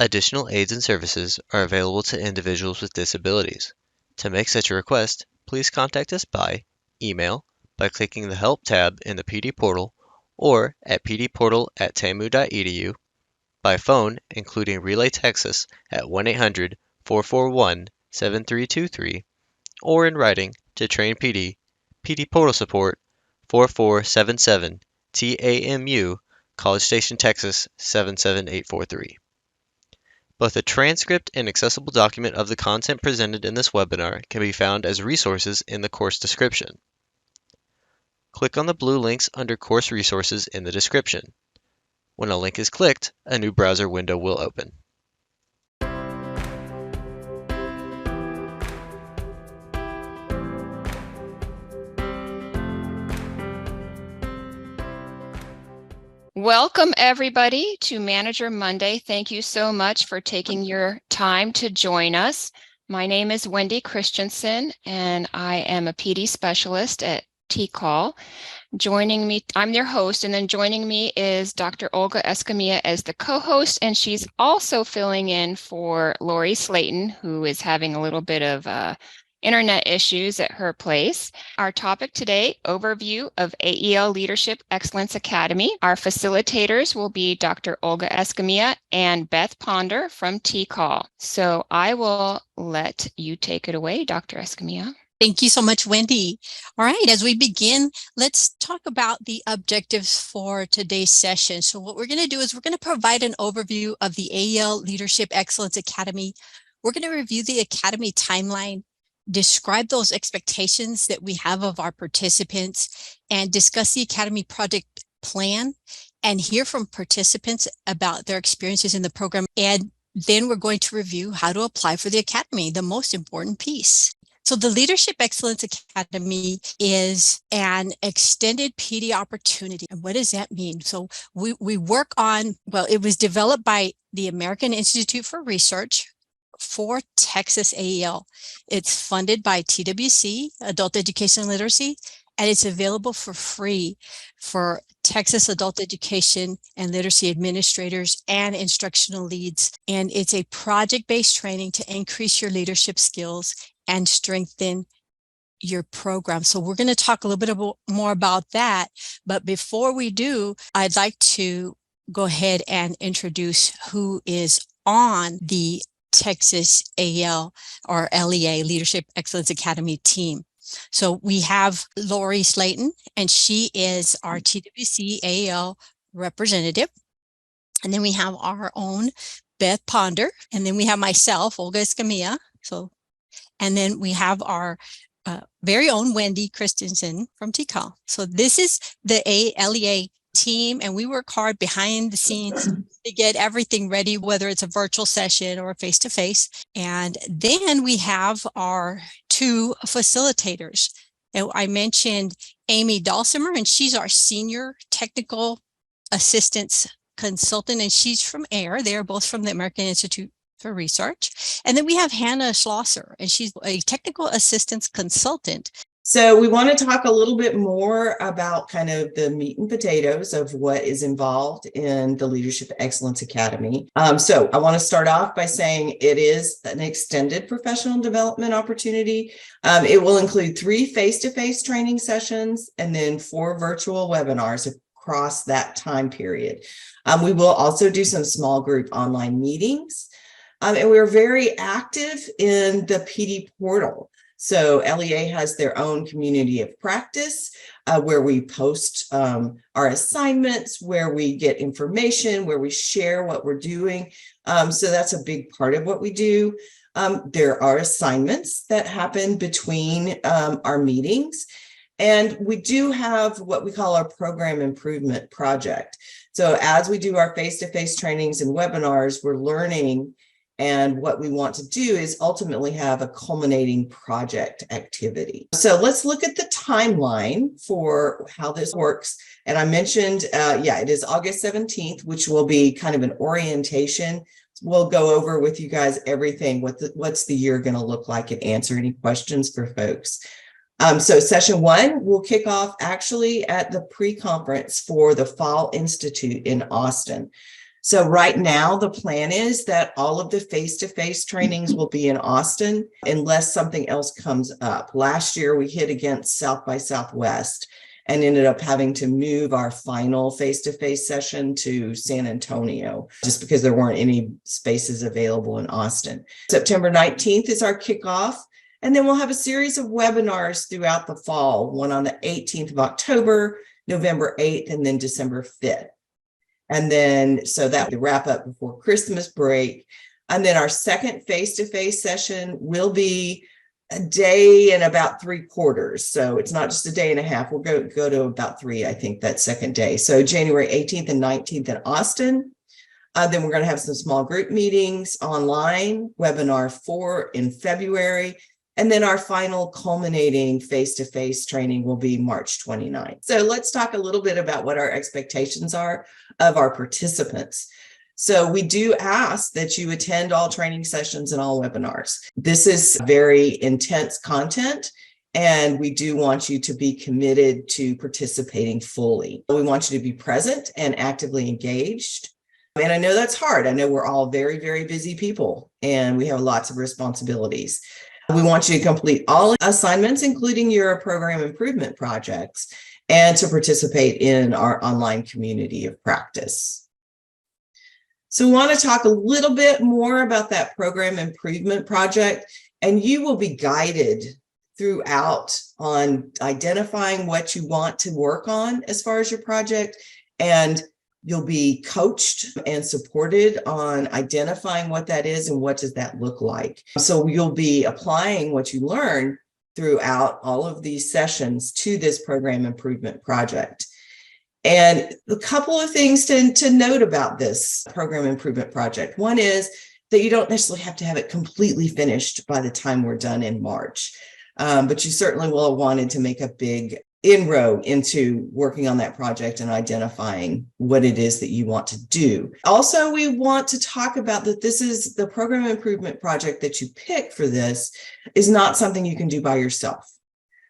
Additional aids and services are available to individuals with disabilities. To make such a request, please contact us by email by clicking the Help tab in the PD portal or at pdportal@tamu.edu, by phone including Relay Texas at 1-800-441-7323, or in writing to Train PD, PD Portal Support, 4477 TAMU, College Station, Texas 77843. Both a transcript and accessible document of the content presented in this webinar can be found as resources in the course description. Click on the blue links under Course Resources in the description. When a link is clicked, a new browser window will open. Welcome, everybody, to Manager Monday. Thank you so much for taking your time to join us. My name is Wendy Christensen, and I am a PD specialist at TCAL. Joining me, I'm their host, and then joining me is Dr. Olga Escamilla as the co-host, and she's also filling in for Lori Slayton, who is having a little bit of internet issues at her place. Our topic today, overview of AEL Leadership Excellence Academy. Our facilitators will be Dr. Olga Escamilla and Beth Ponder from TCAL. So I will let you take it away, Dr. Escamilla. Thank you so much, Wendy. All right, as we begin, let's talk about the objectives for today's session. So what we're going to do is we're going to provide an overview of the AEL Leadership Excellence Academy. We're going to review the Academy timeline, describe those expectations that we have of our participants, and discuss the Academy project plan, and hear from participants about their experiences in the program. And then we're going to review how to apply for the Academy, the most important piece. So the Leadership Excellence Academy is an extended PD opportunity. And what does that mean? So we work on, well, it was developed by the American Institute for Research for Texas AEL. It's funded by TWC, Adult Education and Literacy, and it's available for free for Texas adult education and literacy administrators and instructional leads. And it's a project-based training to increase your leadership skills and strengthen your program. So we're going to talk a little bit more about that. But before we do, I'd like to go ahead and introduce who is on the Texas AEL or LEA Leadership Excellence Academy team. So we have Lori Slayton, and she is our TWC AEL representative. And then we have our own Beth Ponder, and then we have myself, Olga Escamilla. And then we have our very own Wendy Christensen from TCAL. So this is the LEA team, and we work hard behind the scenes to get everything ready, whether it's a virtual session or a face-to-face. And then we have our two facilitators. And I mentioned Amy Dulcimer, and she's our senior technical assistance consultant, and she's from AIR. They're both from the American Institute for Research. And then we have Hannah Schlosser, and she's a technical assistance consultant. So we want to talk a little bit more about kind of the meat and potatoes of what is involved in the Leadership Excellence Academy. So I want to start off by saying it is an extended professional development opportunity. It will include 3 face-to-face training sessions and then 4 virtual webinars across that time period. We will also do some small group online meetings. And we're very active in the PD portal. So LEA has their own community of practice where we post our assignments, where we get information, where we share what we're doing. So that's a big part of what we do. There are assignments that happen between our meetings. And we do have what we call our program improvement project. So as we do our face-to-face trainings and webinars, we're learning. And what we want to do is ultimately have a culminating project activity. So let's look at the timeline for how this works. And I mentioned, it is August 17th, which will be kind of an orientation. We'll go over with you guys everything, what's the year going to look like, and answer any questions for folks. So session 1 will kick off actually at the pre-conference for the Fall Institute in Austin. So right now, the plan is that all of the face-to-face trainings will be in Austin unless something else comes up. Last year, we hit against South by Southwest and ended up having to move our final face-to-face session to San Antonio, just because there weren't any spaces available in Austin. September 19th is our kickoff. And then we'll have a series of webinars throughout the fall, one on the 18th of October, November 8th, and then December 5th. And then, so that will wrap up before Christmas break. And then our second face-to-face session will be a day and about 3/4. So it's not just a day and a half. We'll go to about 3, I think, that second day. So January 18th and 19th in Austin. Then we're going to have some small group meetings online, webinar 4 in February. And then our final culminating face-to-face training will be March 29th. So let's talk a little bit about what our expectations are of our participants. So we do ask that you attend all training sessions and all webinars. This is very intense content, and we do want you to be committed to participating fully. We want you to be present and actively engaged. And I know that's hard. I know we're all very, very busy people, and we have lots of responsibilities. We want you to complete all assignments, including your program improvement projects, and to participate in our online community of practice. So we want to talk a little bit more about that program improvement project, and you will be guided throughout on identifying what you want to work on as far as your project, and you'll be coached and supported on identifying what that is and what does that look like. So you'll be applying what you learn throughout all of these sessions to this program improvement project. And a couple of things to note about this program improvement project. One is that you don't necessarily have to have it completely finished by the time we're done in March, but you certainly will have wanted to make a big inroad into working on that project and identifying what it is that you want to do. Also, we want to talk about that this is the program improvement project that you pick for this is not something you can do by yourself.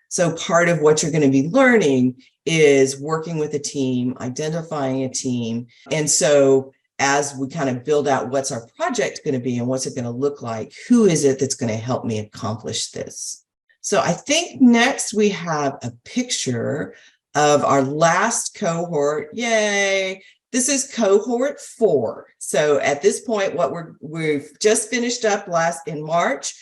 So part of what you're going to be learning is working with a team, identifying a team. And so as we kind of build out what's our project going to be and what's it going to look like, who is it that's going to help me accomplish this? So I think next we have a picture of our last cohort. Yay! This is cohort 4. So at this point, we've just finished up in March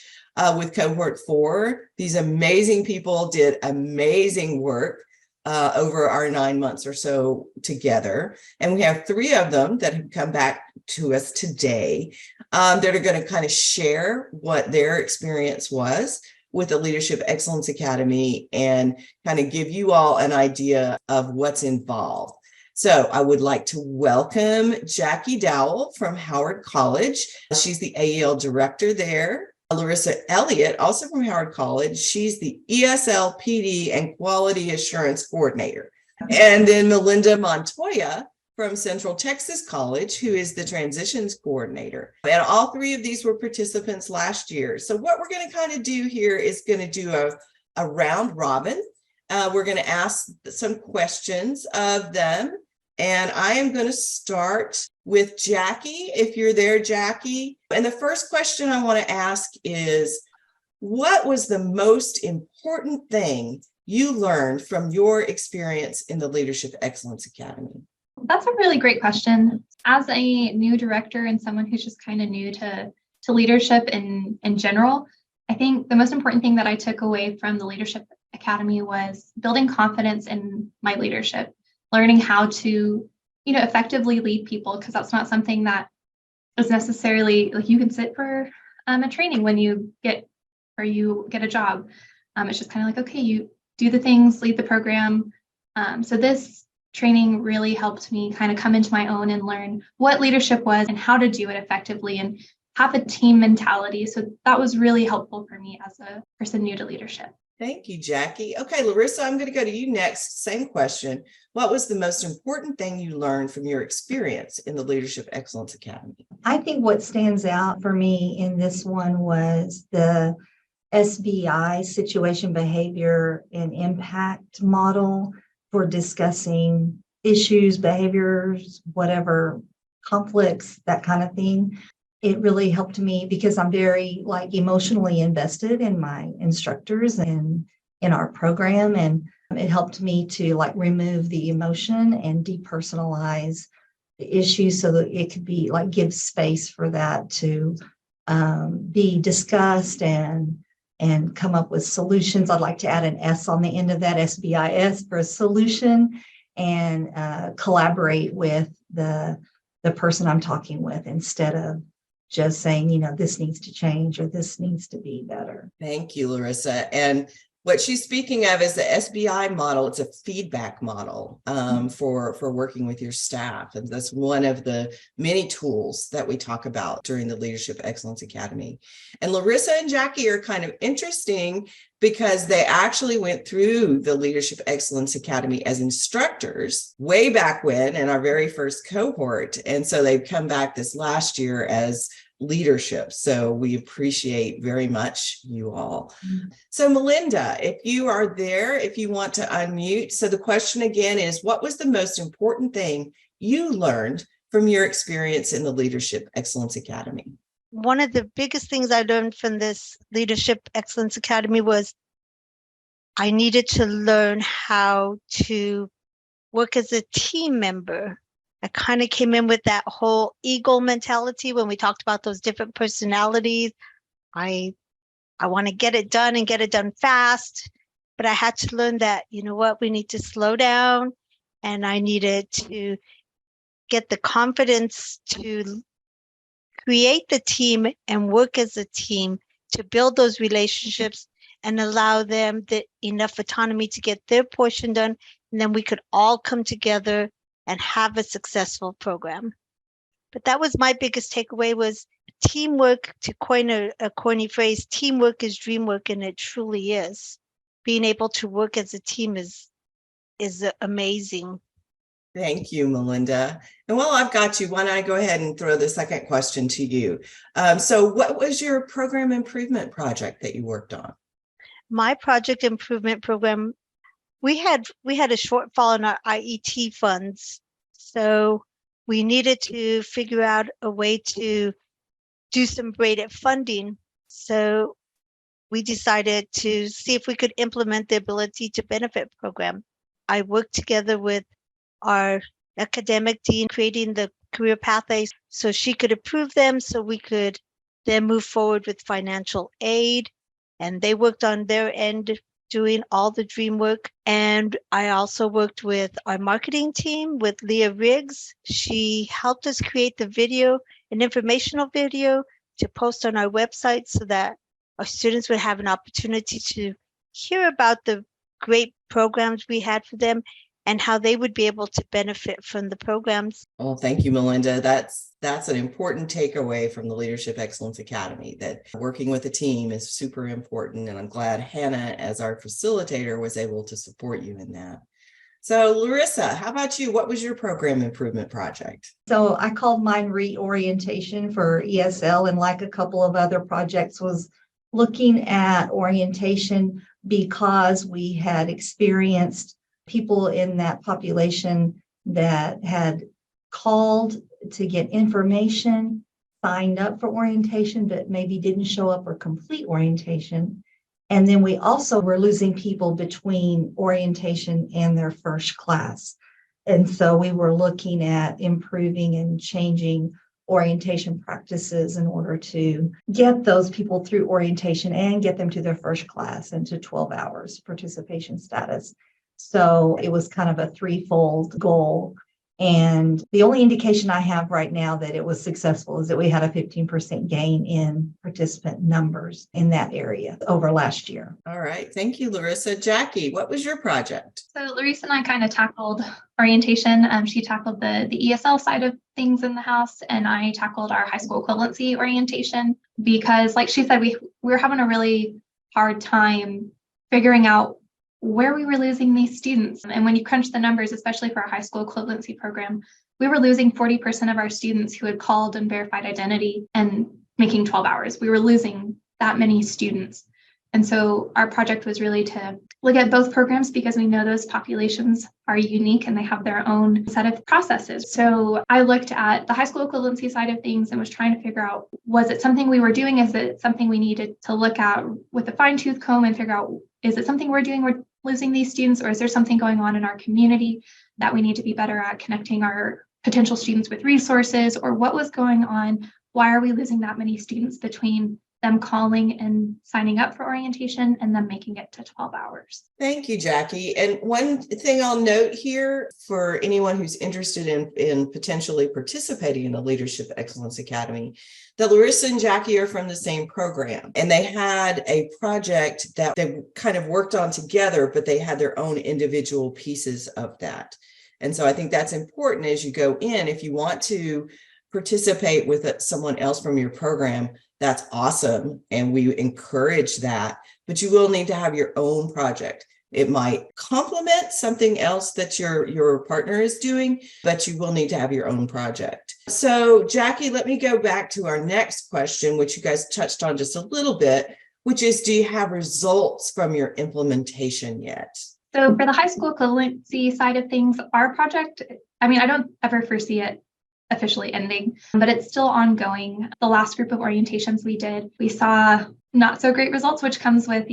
with cohort 4. These amazing people did amazing work over our 9 months or so together. And we have 3 of them that have come back to us today that are going to kind of share what their experience was with the Leadership Excellence Academy and kind of give you all an idea of what's involved. So I would like to welcome Jackie Dowell from Howard College. She's the AEL director there. Larissa Elliott, also from Howard College. She's the ESL PD and Quality Assurance Coordinator. And then Melinda Montoya from Central Texas College, who is the Transitions Coordinator. And all 3 of these were participants last year. So what we're going to kind of do here is going to do a round robin. We're going to ask some questions of them. And I am going to start with Jackie, if you're there, Jackie. And the first question I want to ask is, what was the most important thing you learned from your experience in the Leadership Excellence Academy? That's a really great question. As a new director and someone who's just kind of new to leadership in general, I think the most important thing that I took away from the Leadership Academy was building confidence in my leadership, learning how to, effectively lead people, because that's not something that is necessarily like you can sit for a training when you get a job. It's just kind of like, okay, you do the things, lead the program. So this training really helped me kind of come into my own and learn what leadership was and how to do it effectively and have a team mentality. So that was really helpful for me as a person new to leadership. Thank you, Jackie. Okay, Larissa, I'm going to go to you next. Same question. What was the most important thing you learned from your experience in the Leadership Excellence Academy? I think what stands out for me in this one was the SBI, Situation, Behavior, and Impact model for discussing issues, behaviors, whatever conflicts, that kind of thing. It really helped me because I'm very emotionally invested in my instructors and in our program. And it helped me to remove the emotion and depersonalize the issue so that it could be give space for that to be discussed and come up with solutions. I'd like to add an S on the end of that, SBIS, for a solution, and collaborate with the person I'm talking with instead of just saying, this needs to change or this needs to be better. Thank you, Larissa. And what she's speaking of is the SBI model. It's a feedback model for working with your staff. And that's one of the many tools that we talk about during the Leadership Excellence Academy. And Larissa and Jackie are kind of interesting because they actually went through the Leadership Excellence Academy as instructors way back when in our very first cohort. And so they've come back this last year as leadership. So we appreciate very much you all. So Melinda, if you are there, if you want to unmute. So the question again is, what was the most important thing you learned from your experience in the Leadership Excellence Academy? One of the biggest things I learned from this Leadership Excellence Academy was I needed to learn how to work as a team member. I kind of came in with that whole ego mentality when we talked about those different personalities. I want to get it done and get it done fast, but I had to learn that, we need to slow down, and I needed to get the confidence to create the team and work as a team to build those relationships and allow them enough autonomy to get their portion done. And then we could all come together and have a successful program. But that was my biggest takeaway, was teamwork. To coin a corny phrase, teamwork is dream work, and it truly is. Being able to work as a team is amazing. Thank you, Melinda. And while I've got you, why don't I go ahead and throw the second question to you? So what was your program improvement project that you worked on? My project improvement program, we had a shortfall in our IET funds. So we needed to figure out a way to do some braided funding. So we decided to see if we could implement the ability to benefit program. I worked together with our academic dean, creating the career pathways so she could approve them, so we could then move forward with financial aid. And they worked on their end doing all the dream work. And I also worked with our marketing team with Leah Riggs. She helped us create the video, an informational video to post on our website so that our students would have an opportunity to hear about the great programs we had for them and how they would be able to benefit from the programs. Well, thank you, Melinda. That's an important takeaway from the Leadership Excellence Academy, that working with a team is super important. And I'm glad Hannah, as our facilitator, was able to support you in that. So Larissa, how about you? What was your program improvement project? So I called mine reorientation for ESL, and like a couple of other projects, was looking at orientation because we had experienced people in that population that had called to get information, signed up for orientation, but maybe didn't show up or complete orientation. And then we also were losing people between orientation and their first class. And so we were looking at improving and changing orientation practices in order to get those people through orientation and get them to their first class and to 12 hours participation status. So it was kind of a threefold goal. And the only indication I have right now that it was successful is that we had a 15% gain in participant numbers in that area over last year. All right. Thank you, Larissa. Jackie, what was your project? So Larissa and I kind of tackled orientation. She tackled the ESL side of things in the house, and I tackled our high school equivalency orientation because, like she said, we were having a really hard time figuring out where we were losing these students. And when you crunch the numbers, especially for our high school equivalency program, we were losing 40% of our students who had called and verified identity and making 12 hours. We were losing that many students. And so our project was really to look at both programs because we know those populations are unique and they have their own set of processes. So I looked at the high school equivalency side of things and was trying to figure out, was it something we were doing? Is it something we needed to look at with a fine tooth comb and figure out, is it something we're doing, we're losing these students, or is there something going on in our community that we need to be better at connecting our potential students with resources, or what was going on? Why are we losing that many students between them calling and signing up for orientation and then making it to 12 hours. Thank you, Jackie. And one thing I'll note here for anyone who's interested in potentially participating in the Leadership Excellence Academy, that Larissa and Jackie are from the same program, and they had a project that they kind of worked on together, but they had their own individual pieces of that. And so I think that's important as you go in. If you want to participate with someone else from your program, that's awesome. And we encourage that, but you will need to have your own project. It might complement something else that your partner is doing, but you will need to have your own project. So Jackie, let me go back to our next question, which you guys touched on just a little bit, which is, do you have results from your implementation yet? So for the high school equivalency side of things, our project, I mean, I don't ever foresee it officially ending, but it's still ongoing. The last group of orientations we did, we saw not so great results, which comes with,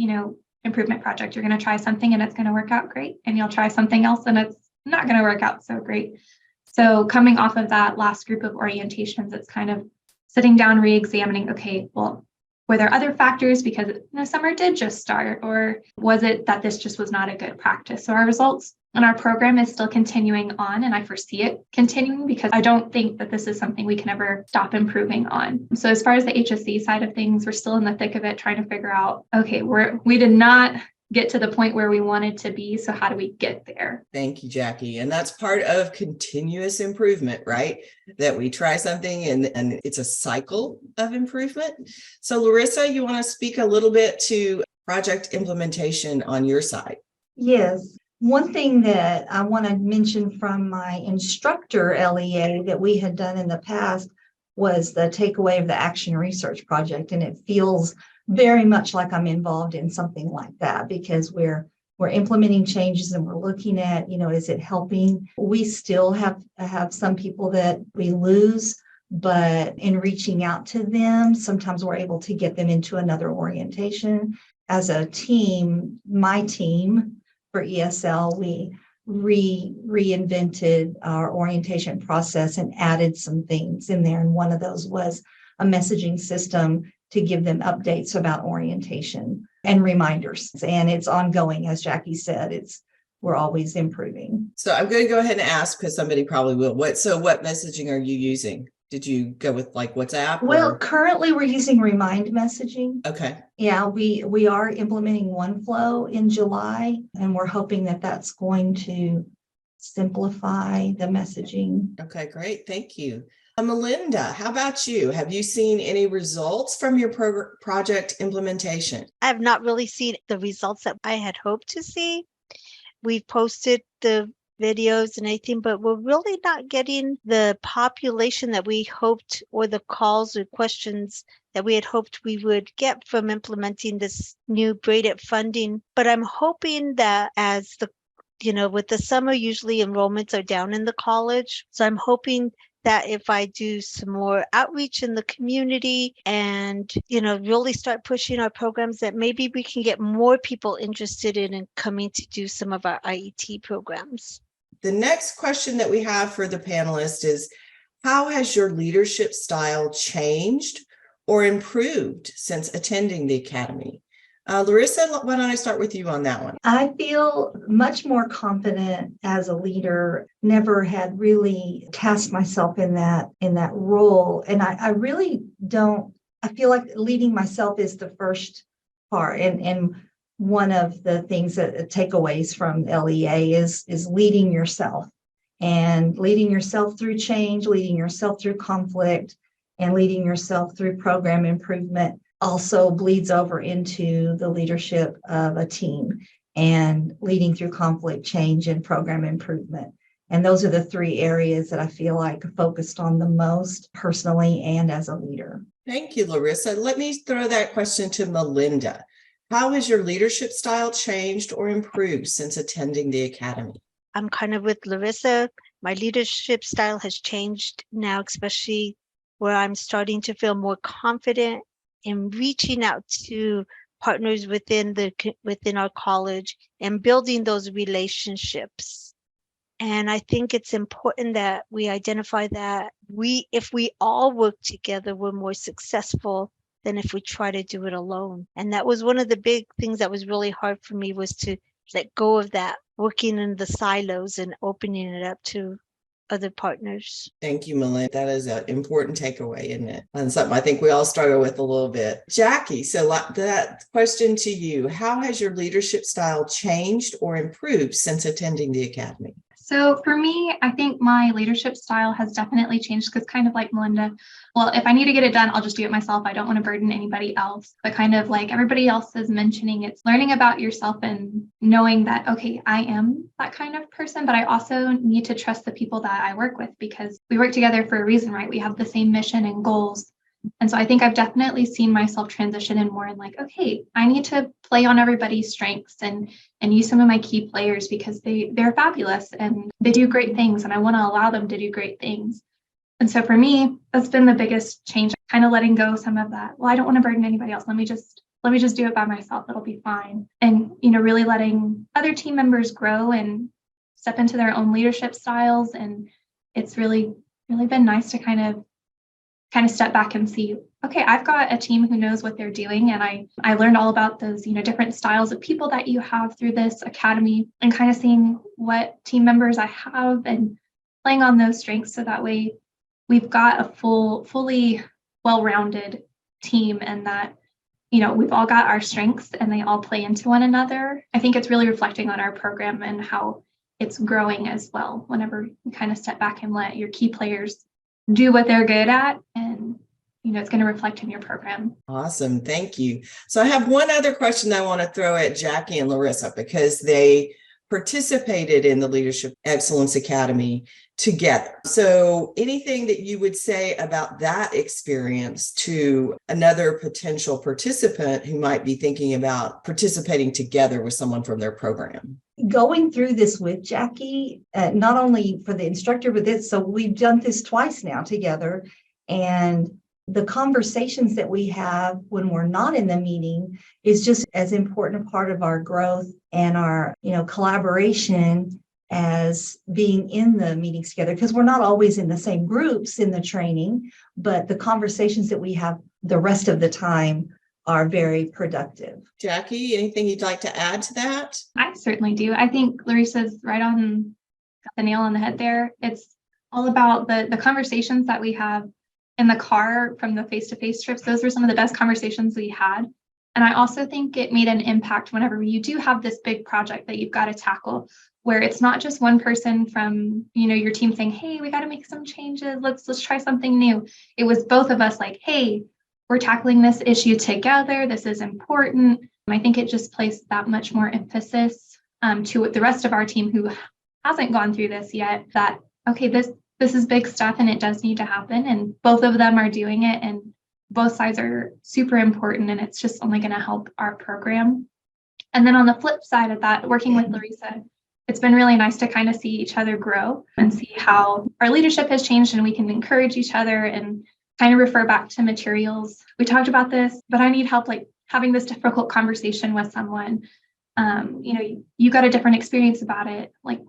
improvement project. You're going to try something and it's going to work out great, and you'll try something else and it's not going to work out so great. So coming off of that last group of orientations, it's kind of sitting down, re-examining, okay, well, were there other factors because summer did just start, or was it that this just was not a good practice? So our results and our program is still continuing on, and I foresee it continuing because I don't think that this is something we can ever stop improving on. So as far as the HSC side of things, we're still in the thick of it, trying to figure out, okay, we did not get to the point where we wanted to be. So how do we get there? Thank you, Jackie. And that's part of continuous improvement, right? That we try something and it's a cycle of improvement. So Larissa, you want to speak a little bit to project implementation on your side? Yes. One thing that I want to mention from my instructor LEA that we had done in the past was the takeaway of the action research project. And it feels very much like I'm involved in something like that because we're implementing changes and we're looking at, is it helping? We still have some people that we lose, but in reaching out to them, sometimes we're able to get them into another orientation. As a team, my team for ESL, we reinvented our orientation process and added some things in there. And one of those was a messaging system to give them updates about orientation and reminders. And it's ongoing, as Jackie said, we're always improving. So I'm going to go ahead and ask, because somebody probably will. What messaging are you using? Did you go with like WhatsApp? Well, currently we're using Remind messaging. Okay. Yeah, we are implementing OneFlow in July, and we're hoping that that's going to simplify the messaging. Okay, great. Thank you. Melinda, how about you? Have you seen any results from your project implementation? I have not really seen the results that I had hoped to see. We've posted the videos and anything, but we're really not getting the population that we hoped, or the calls or questions that we had hoped we would get from implementing this new braided funding. But I'm hoping that as with the summer, usually enrollments are down in the college. So I'm hoping that if I do some more outreach in the community and, really start pushing our programs, that maybe we can get more people interested in coming to do some of our IET programs. The next question that we have for the panelists is, how has your leadership style changed or improved since attending the Academy? Larissa, why don't I start with you on that one? I feel much more confident as a leader. Never had really cast myself in that role. And I really don't, I feel like leading myself is the first part. And one of the things that takeaways from LEA is leading yourself, and leading yourself through change, leading yourself through conflict, and leading yourself through program improvement also bleeds over into the leadership of a team, and leading through conflict, change, and program improvement. And those are the three areas that I feel like focused on the most personally and as a leader. Thank you, Larissa. Let me throw that question to Melinda. How has your leadership style changed or improved since attending the academy? I'm kind of with Larissa. My leadership style has changed now, especially where I'm starting to feel more confident in reaching out to partners within our college and building those relationships. And I think it's important that we identify that if we all work together, we're more successful than if we try to do it alone. And that was one of the big things that was really hard for me, was to let go of that, working in the silos and opening it up to other partners. Thank you, Melinda. That is an important takeaway, isn't it? And something I think we all struggle with a little bit. Jackie, so that question to you, how has your leadership style changed or improved since attending the academy? So for me, I think my leadership style has definitely changed, because kind of like Melinda, well, if I need to get it done, I'll just do it myself. I don't want to burden anybody else. But kind of like everybody else is mentioning, it's learning about yourself and knowing that, okay, I am that kind of person, but I also need to trust the people that I work with, because we work together for a reason, right? We have the same mission and goals. And so I think I've definitely seen myself transition in more in like, okay, I need to play on everybody's strengths and use some of my key players, because they're fabulous and they do great things, and I want to allow them to do great things. And so for me, that's been the biggest change, kind of letting go some of that. Well, I don't want to burden anybody else. Let me just do it by myself. It'll be fine. And, really letting other team members grow and step into their own leadership styles. And it's really, really been nice to kind of step back and see, okay, I've got a team who knows what they're doing. And I learned all about those, different styles of people that you have through this academy, and kind of seeing what team members I have and playing on those strengths. So that way we've got a fully well-rounded team, and that, we've all got our strengths and they all play into one another. I think it's really reflecting on our program and how it's growing as well, whenever you kind of step back and let your key players do what they're good at, and it's going to reflect in your program. Awesome. Thank you. So I have one other question I want to throw at Jackie and Larissa, because they participated in the Leadership Excellence Academy together. So anything that you would say about that experience to another potential participant who might be thinking about participating together with someone from their program? Going through this with Jackie, not only for the instructor, but so we've done this twice now together, and the conversations that we have when we're not in the meeting is just as important a part of our growth and our, collaboration as being in the meetings together, because we're not always in the same groups in the training, but the conversations that we have the rest of the time are very productive. Jackie, anything you'd like to add to that? I certainly do. I think Larissa's right on, got the nail on the head there. It's all about the conversations that we have in the car from the face-to-face trips. Those were some of the best conversations we had. And I also think it made an impact whenever you do have this big project that you've got to tackle, where it's not just one person from, your team saying, hey, we got to make some changes. Let's try something new. It was both of us like, hey, we're tackling this issue together. This is important. I think it just placed that much more emphasis to the rest of our team who hasn't gone through this yet, that, okay, this is big stuff and it does need to happen. And both of them are doing it, and both sides are super important, and it's just only going to help our program. And then on the flip side of that, working with Larissa, it's been really nice to kind of see each other grow and see how our leadership has changed, and we can encourage each other and kind of refer back to materials. We talked about this, but I need help like having this difficult conversation with someone. You got a different experience about it. Like,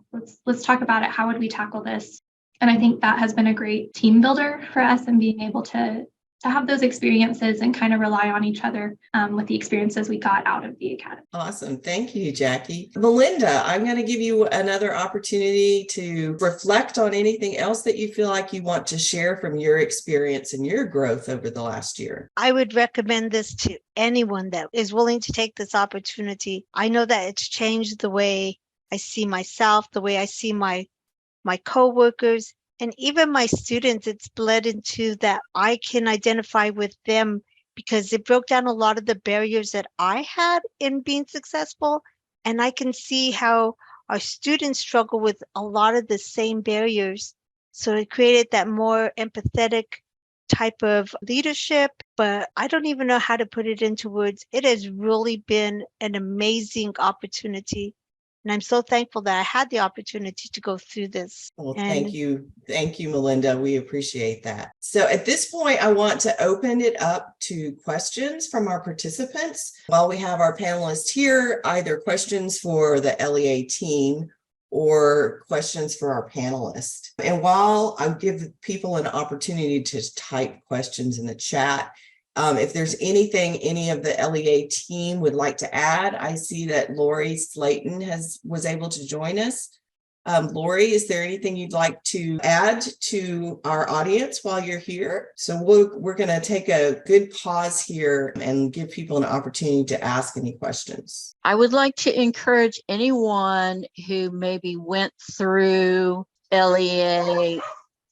let's talk about it. How would we tackle this? And I think that has been a great team builder for us, and being able to have those experiences and kind of rely on each other with the experiences we got out of the academy. Awesome. Thank you, Jackie. Melinda, I'm going to give you another opportunity to reflect on anything else that you feel like you want to share from your experience and your growth over the last year. I would recommend this to anyone that is willing to take this opportunity. I know that it's changed the way I see myself, the way I see my coworkers, and even my students. It's bled into that I can identify with them, because it broke down a lot of the barriers that I had in being successful. And I can see how our students struggle with a lot of the same barriers. So it created that more empathetic type of leadership, but I don't even know how to put it into words. It has really been an amazing opportunity. And I'm so thankful that I had the opportunity to go through this. Well, And thank you. Thank you, Melinda. We appreciate that. So at this point, I want to open it up to questions from our participants. While we have our panelists here, either questions for the LEA team or questions for our panelists. And while I give people an opportunity to type questions in the chat, if there's anything any of the LEA team would like to add, I see that Lori Slayton was able to join us. Lori, is there anything you'd like to add to our audience while you're here? So we're going to take a good pause here and give people an opportunity to ask any questions. I would like to encourage anyone who maybe went through LEA,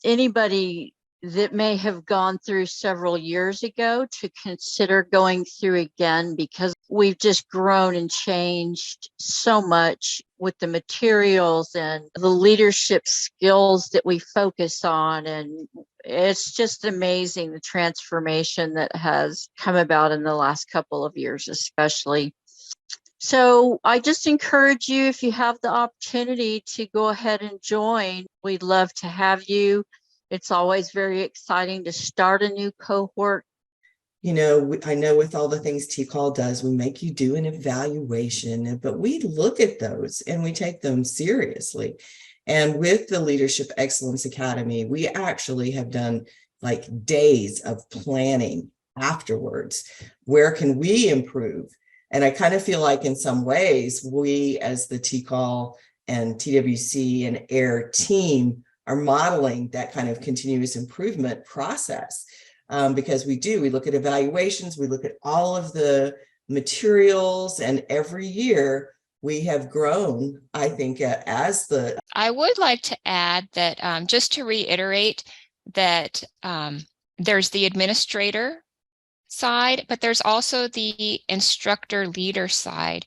anybody that may have gone through several years ago, to consider going through again, because we've just grown and changed so much with the materials and the leadership skills that we focus on. And it's just amazing the transformation that has come about in the last couple of years, especially. So I just encourage you, if you have the opportunity, to go ahead and join. We'd love to have you. It's always very exciting to start a new cohort. You know, I know with all the things T-Call does, we make you do an evaluation, but we look at those and we take them seriously. And with the Leadership Excellence Academy, we actually have done like days of planning afterwards. Where can we improve? And I kind of feel like in some ways, we as the T-Call and TWC and AIR team are modeling that kind of continuous improvement process. Because we look at evaluations, we look at all of the materials, and every year we have grown, I think, I would like to add that just to reiterate that there's the administrator side, but there's also the instructor leader side.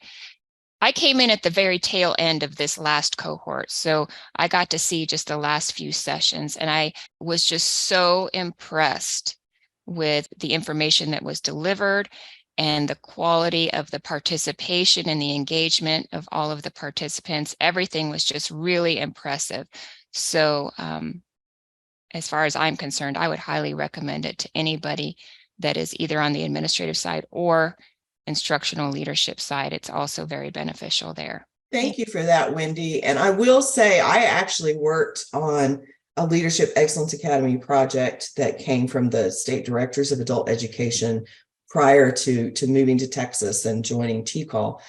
I came in at the very tail end of this last cohort, so I got to see just the last few sessions, and I was just so impressed with the information that was delivered and the quality of the participation and the engagement of all of the participants. Everything was just really impressive. So as far as I'm concerned, I would highly recommend it to anybody that is either on the administrative side or instructional leadership side. It's also very beneficial there. Thank you for that, Wendy. And I will say, I actually worked on a Leadership Excellence Academy project that came from the state directors of adult education prior to moving to Texas and joining T-Call.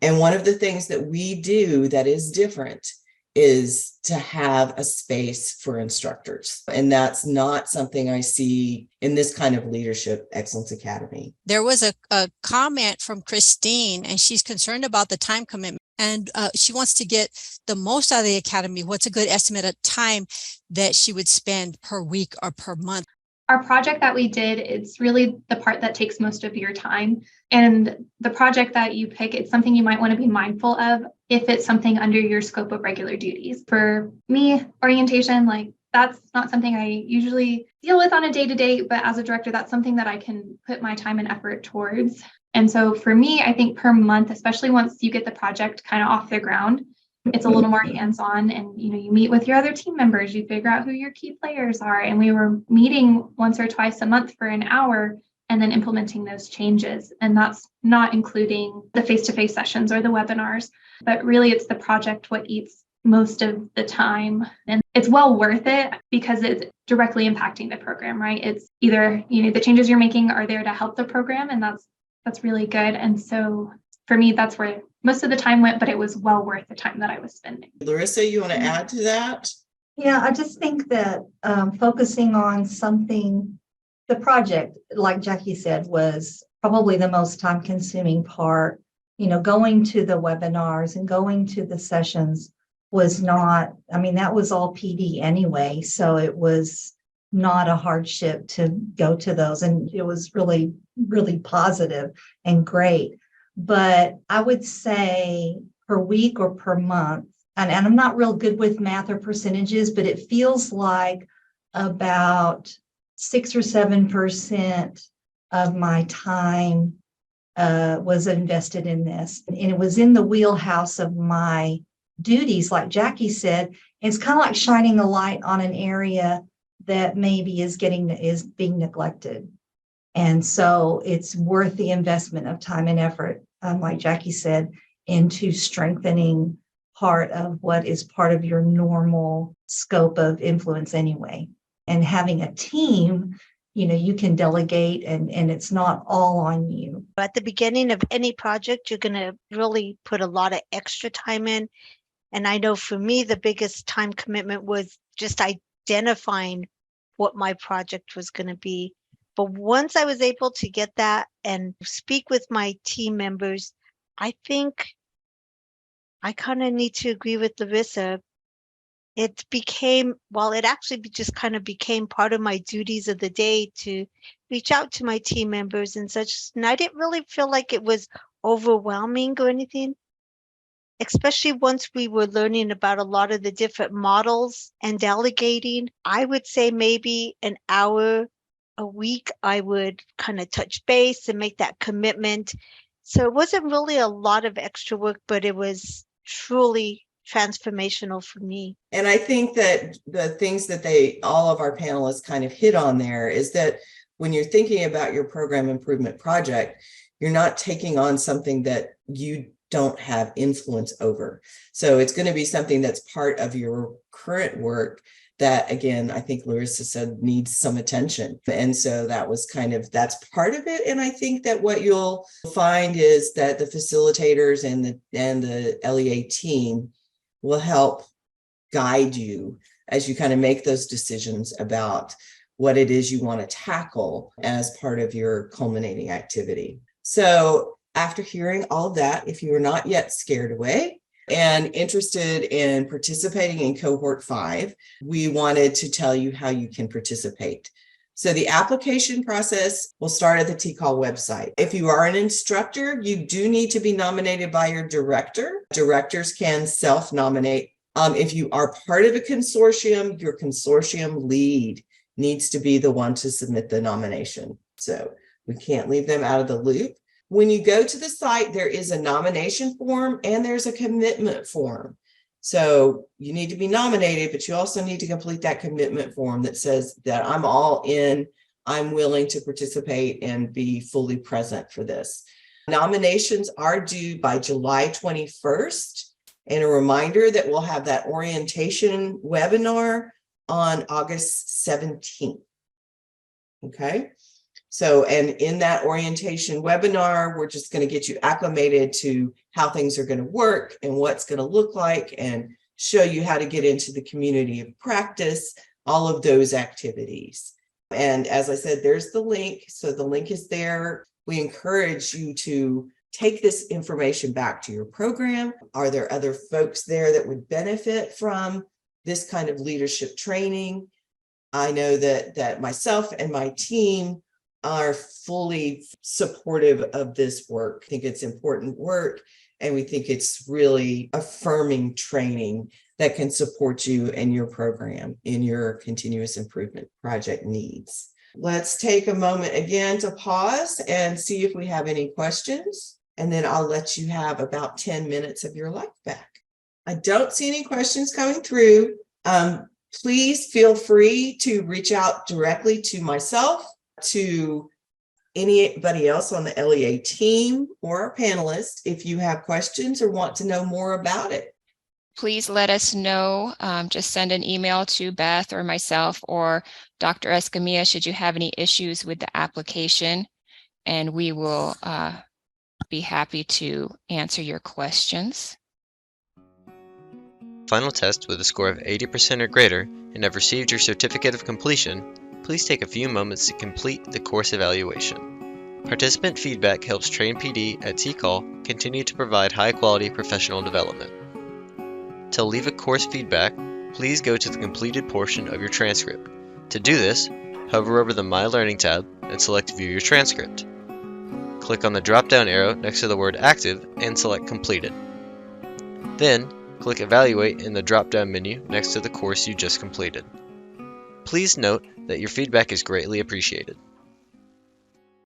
And one of the things that we do that is different is to have a space for instructors. And that's not something I see in this kind of Leadership Excellence Academy. There was a comment from Christine, and she's concerned about the time commitment. And she wants to get the most out of the academy. What's a good estimate of time that she would spend per week or per month? Our project that we did, it's really the part that takes most of your time. And the project that you pick, it's something you might want to be mindful of if it's something under your scope of regular duties. For me, orientation, that's not something I usually deal with on a day-to-day, but as a director, that's something that I can put my time and effort towards. And so for me, I think per month, especially once you get the project kind of off the ground, it's a little more hands-on, and you meet with your other team members, you figure out who your key players are. And we were meeting once or twice a month for an hour and then implementing those changes. And that's not including the face-to-face sessions or the webinars, but really it's the project what eats most of the time. And it's well worth it because it's directly impacting the program, right? It's either, the changes you're making are there to help the program, and that's really good. And so for me, that's where most of the time went, but it was well worth the time that I was spending. Larissa, you want to add to that? Yeah, I just think that focusing on something, the project, like Jackie said, was probably the most time consuming part. Going to the webinars and going to the sessions was not, that was all PD anyway. So it was not a hardship to go to those. And it was really, really positive and great. But I would say per week or per month, and I'm not real good with math or percentages, but it feels like about 6 or 7% of my time was invested in this. And it was in the wheelhouse of my duties, like Jackie said. It's kind of like shining a light on an area that maybe is being neglected. And so it's worth the investment of time and effort, like Jackie said, into strengthening part of what is part of your normal scope of influence anyway. And having a team, you can delegate and it's not all on you. At the beginning of any project, you're going to really put a lot of extra time in. And I know for me, the biggest time commitment was just identifying what my project was going to be. But once I was able to get that and speak with my team members, I think I kind of need to agree with Larissa. It actually just kind of became part of my duties of the day to reach out to my team members and such. And I didn't really feel like it was overwhelming or anything, especially once we were learning about a lot of the different models and delegating. I would say maybe an hour a week, I would kind of touch base and make that commitment. So it wasn't really a lot of extra work, but it was truly transformational for me. And I think that the things that all of our panelists kind of hit on there is that when you're thinking about your program improvement project, you're not taking on something that you don't have influence over. So it's going to be something that's part of your current work that, again, I think Larissa said needs some attention. And so that's part of it. And I think that what you'll find is that the facilitators and the LEA team will help guide you as you kind of make those decisions about what it is you want to tackle as part of your culminating activity. So after hearing all of that, if you are not yet scared away and interested in participating in cohort 5, we wanted to tell you how you can participate. So the application process will start at the TCAL website. If you are an instructor, you do need to be nominated by your director. Directors can self-nominate. If you are part of a consortium, your consortium lead needs to be the one to submit the nomination. So we can't leave them out of the loop. When you go to the site, there is a nomination form and there's a commitment form. So you need to be nominated, but you also need to complete that commitment form that says that I'm all in, I'm willing to participate and be fully present for this. Nominations are due by July 21st. And a reminder that we'll have that orientation webinar on August 17th. Okay. So, and in that orientation webinar, we're just going to get you acclimated to how things are going to work and what's going to look like and show you how to get into the community of practice, all of those activities. And as I said, there's the link. So the link is there. We encourage you to take this information back to your program. Are there other folks there that would benefit from this kind of leadership training? I know that myself and my team are fully supportive of this work. I think it's important work, and we think it's really affirming training that can support you and your program in your continuous improvement project needs. Let's take a moment again to pause and see if we have any questions, and then I'll let you have about 10 minutes of your life back. I don't see any questions coming through. Please feel free to reach out directly to myself, to anybody else on the LEA team or our panelists if you have questions or want to know more about it. Please let us know. Just send an email to Beth or myself or Dr. Escamilla should you have any issues with the application, and we will be happy to answer your questions. Final test with a score of 80% or greater and have received your certificate of completion, please take a few moments to complete the course evaluation. Participant feedback helps Train PD at TCAL continue to provide high-quality professional development. To leave a course feedback, please go to the completed portion of your transcript. To do this, hover over the My Learning tab and select View Your Transcript. Click on the drop-down arrow next to the word Active and select Completed. Then, click Evaluate in the drop-down menu next to the course you just completed. Please note that your feedback is greatly appreciated.